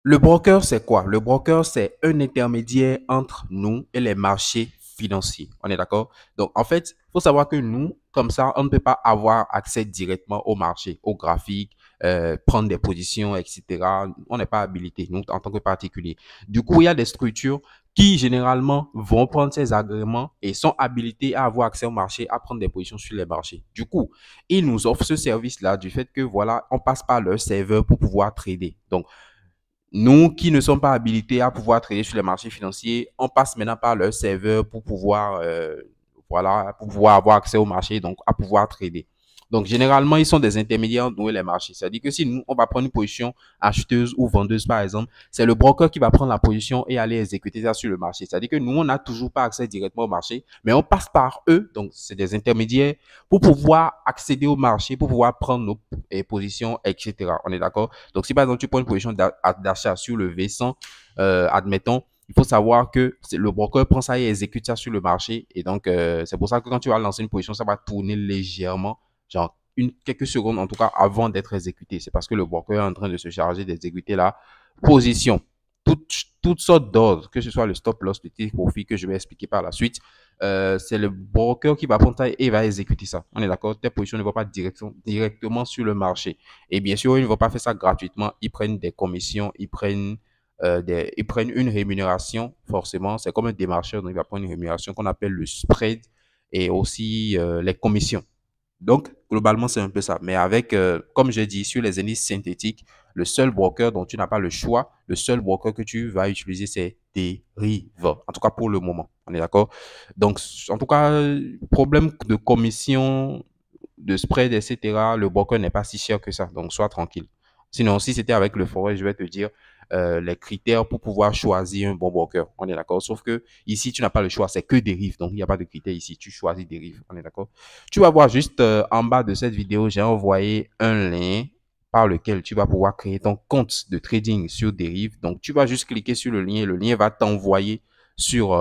Le broker, c'est quoi? Le broker, c'est un intermédiaire entre nous et les marchés financiers. On est d'accord? Donc, en fait, il faut savoir que nous, comme ça, on ne peut pas avoir accès directement au marché, au graphique, prendre des positions, etc. On n'est pas habilité, nous, en tant que particulier. Du coup, il y a des structures qui, généralement, vont prendre ces agréments et sont habilités à avoir accès au marché, à prendre des positions sur les marchés. Du coup, ils nous offrent ce service-là du fait que, voilà, on passe par leur serveur pour pouvoir trader. Donc, nous qui ne sommes pas habilités à pouvoir trader sur les marchés financiers, on passe maintenant par leur serveur pour pouvoir, voilà, pour pouvoir avoir accès au marché, donc à pouvoir trader. Donc, généralement, ils sont des intermédiaires entre nous et les marchés. C'est-à-dire que si nous, on va prendre une position acheteuse ou vendeuse, par exemple, c'est le broker qui va prendre la position et aller exécuter ça sur le marché. C'est-à-dire que nous, on n'a toujours pas accès directement au marché, mais on passe par eux. Donc, c'est des intermédiaires pour pouvoir accéder au marché, pour pouvoir prendre nos positions, etc. On est d'accord? Donc, si par exemple, tu prends une position d'achat sur le V100, admettons, il faut savoir que le broker prend ça et exécute ça sur le marché. Et donc, c'est pour ça que quand tu vas lancer une position, ça va tourner légèrement, genre quelques secondes en tout cas, avant d'être exécuté. C'est parce que le broker est en train de se charger d'exécuter la position. Toutes sortes d'ordres, que ce soit le stop loss, le take profit que je vais expliquer par la suite, c'est le broker qui va prendre ça et va exécuter ça. On est d'accord? Tes positions ne vont pas directement sur le marché. Et bien sûr, ils ne vont pas faire ça gratuitement. Ils prennent des commissions, ils prennent une rémunération, forcément. C'est comme un démarcheur, donc il va prendre une rémunération qu'on appelle le spread et aussi les commissions. Donc, globalement, c'est un peu ça. Mais avec, comme je dis, sur les indices synthétiques, le seul broker dont tu n'as pas le choix, le seul broker que tu vas utiliser, c'est Deriv. En tout cas, pour le moment. On est d'accord? Donc, en tout cas, problème de commission, de spread, etc., le broker n'est pas si cher que ça. Donc, sois tranquille. Sinon, si c'était avec le forêt, je vais te dire les critères pour pouvoir choisir un bon broker. On est d'accord? Sauf que ici, tu n'as pas le choix. C'est que Deriv. Donc, il n'y a pas de critères ici. Tu choisis Deriv. On est d'accord? Tu vas voir juste en bas de cette vidéo, j'ai envoyé un lien par lequel tu vas pouvoir créer ton compte de trading sur Deriv. Donc, tu vas juste cliquer sur le lien et le lien va t'envoyer sur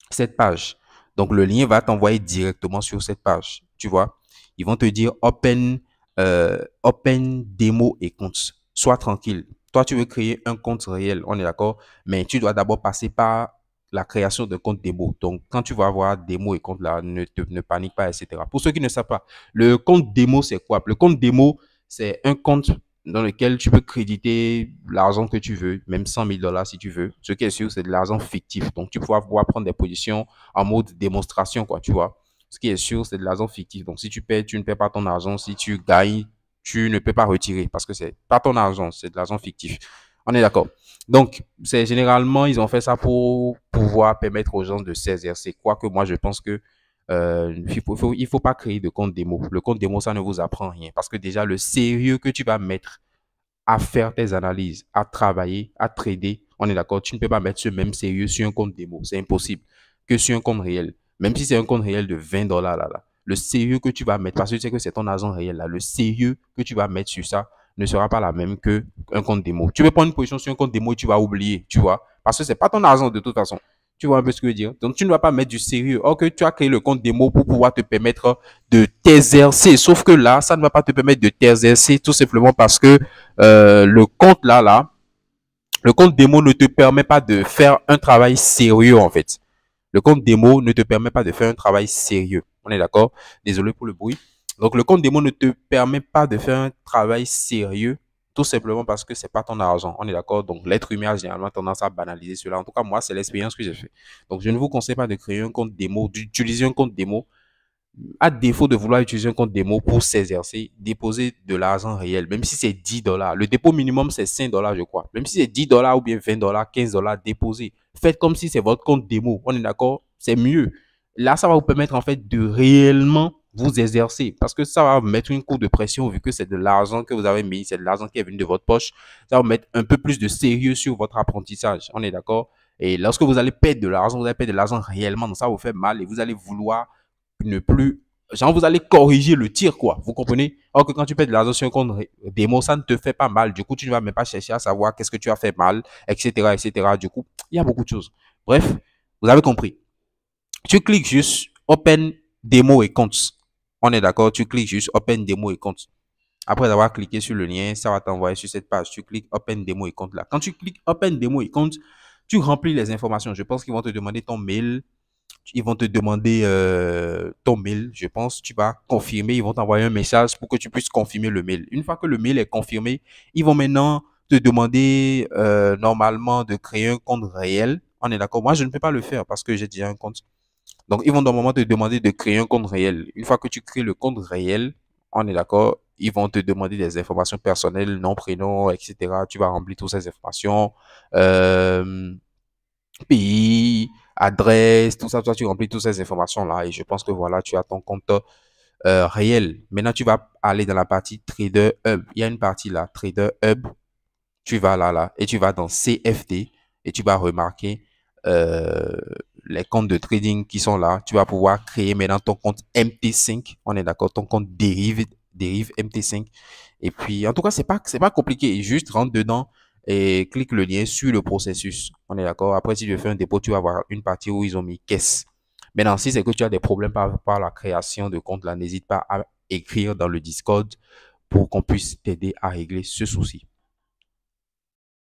cette page. Donc, le lien va t'envoyer directement sur cette page. Tu vois, ils vont te dire open démo et compte. Sois tranquille. Toi, tu veux créer un compte réel, on est d'accord, mais tu dois d'abord passer par la création de compte démo. Donc, quand tu vas avoir démo et compte là, ne panique pas, etc. Pour ceux qui ne savent pas, le compte démo, c'est quoi? Le compte démo, c'est un compte dans lequel tu peux créditer l'argent que tu veux, même 100 000 $ si tu veux. Ce qui est sûr, c'est de l'argent fictif. Donc, tu pourras pouvoir prendre des positions en mode démonstration, quoi, tu vois. Ce qui est sûr, c'est de l'argent fictif. Donc, si tu perds, tu ne perds pas ton argent. Si tu gagnes, tu ne peux pas retirer parce que c'est pas ton argent, c'est de l'argent fictif. On est d'accord. Donc, c'est généralement, ils ont fait ça pour pouvoir permettre aux gens de s'exercer. Quoique moi, je pense que il faut pas créer de compte démo. Le compte démo, ça ne vous apprend rien. Parce que déjà, le sérieux que tu vas mettre à faire tes analyses, à travailler, à trader, on est d'accord, tu ne peux pas mettre ce même sérieux sur un compte démo. C'est impossible que sur un compte réel. Même si c'est un compte réel de 20 $ là, le sérieux que tu vas mettre, parce que tu sais que c'est ton argent réel là, le sérieux que tu vas mettre sur ça ne sera pas la même que un compte démo. Tu peux prendre une position sur un compte démo et tu vas oublier, tu vois, parce que c'est pas ton argent de toute façon. Tu vois un peu ce que je veux dire? Donc, tu ne vas pas mettre du sérieux. Or que tu as créé le compte démo pour pouvoir te permettre de t'exercer. Sauf que là, ça ne va pas te permettre de t'exercer tout simplement parce que le compte le compte démo ne te permet pas de faire un travail sérieux en fait. Le compte démo ne te permet pas de faire un travail sérieux. On est d'accord? Désolé pour le bruit. Donc, le compte démo ne te permet pas de faire un travail sérieux tout simplement parce que c'est pas ton argent. On est d'accord? Donc, l'être humain a généralement tendance à banaliser cela. En tout cas, moi, c'est l'expérience que j'ai fait. Donc, je ne vous conseille pas de créer un compte démo, d'utiliser un compte démo à défaut de vouloir utiliser un compte démo pour s'exercer, déposer de l'argent réel, même si c'est 10 $. Le dépôt minimum, c'est 5 $, je crois. Même si c'est 10 $ ou bien 20 $, 15 $, déposez. Faites comme si c'est votre compte démo. On est d'accord? C'est mieux. Là, ça va vous permettre en fait de réellement vous exercer parce que ça va vous mettre une cour de pression vu que c'est de l'argent que vous avez mis, c'est de l'argent qui est venu de votre poche. Ça va vous mettre un peu plus de sérieux sur votre apprentissage. On est d'accord? Et lorsque vous allez perdre de l'argent, vous allez perdre de l'argent réellement. Donc ça va vous faire mal et vous allez vouloir ne plus, genre vous allez corriger le tir quoi, vous comprenez? Or que quand tu perds de l'argent sur un compte démo, ça ne te fait pas mal, du coup tu ne vas même pas chercher à savoir qu'est-ce que tu as fait mal, etc., etc. Du coup il y a beaucoup de choses. Bref, vous avez compris. Tu cliques juste open démo et compte. On est d'accord? Tu cliques juste open démo et compte. Après avoir cliqué sur le lien, ça va t'envoyer sur cette page. Tu cliques Open Demo et compte là. Quand tu cliques Open Demo et compte, tu remplis les informations. Je pense qu'ils vont te demander ton mail. Ils vont te demander ton mail, je pense. Tu vas confirmer. Ils vont t'envoyer un message pour que tu puisses confirmer le mail. Une fois que le mail est confirmé, ils vont maintenant te demander normalement de créer un compte réel. On est d'accord? Moi, je ne peux pas le faire parce que j'ai déjà un compte. Donc, ils vont normalement te demander de créer un compte réel. Une fois que tu crées le compte réel, on est d'accord, ils vont te demander des informations personnelles, nom, prénom, etc. Tu vas remplir toutes ces informations. Euh, pays, adresse, tout ça, toi, tu remplis toutes ces informations-là. Et je pense que voilà, tu as ton compte réel. Maintenant, tu vas aller dans la partie Trader Hub. Il y a une partie là, Trader Hub. Tu vas là, et tu vas dans CFD et tu vas remarquer euh, les comptes de trading qui sont là. Tu vas pouvoir créer maintenant ton compte MT5. On est d'accord, ton compte dérive MT5. Et puis, en tout cas, c'est pas compliqué. Juste rentre dedans et clique le lien sur le processus. On est d'accord. Après, si tu fais un dépôt, tu vas avoir une partie où ils ont mis caisse. Maintenant, si c'est que tu as des problèmes par la création de compte là, n'hésite pas à écrire dans le Discord pour qu'on puisse t'aider à régler ce souci.